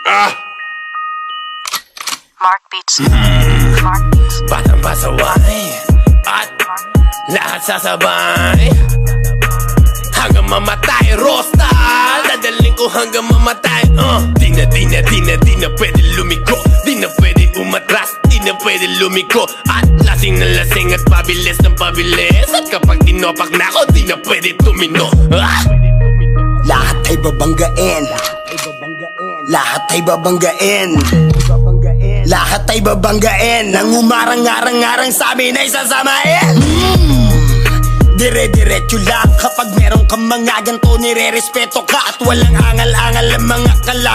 Mark Beats. Mark Beats. Batang pasaway at lahat sasabay hanggang mamatay. Rosta, dadaling ko hanggang mamatay. Di na pwede lumiko, di na pwede umatras, di na pwede lumiko. At lasing na lasing at pabilis ng pabilis. At kapag tinopak na ako, di na pwede tumino. Lahat ay babanggain, lahat ay babanggain, lahat ay babanggain. Nang umarang-arang-arang sa amin ay sasamain. Dire-diretso lang kapag meron kang mga ganito, nire-respeto ka. At walang angal-angal ang mga kalap.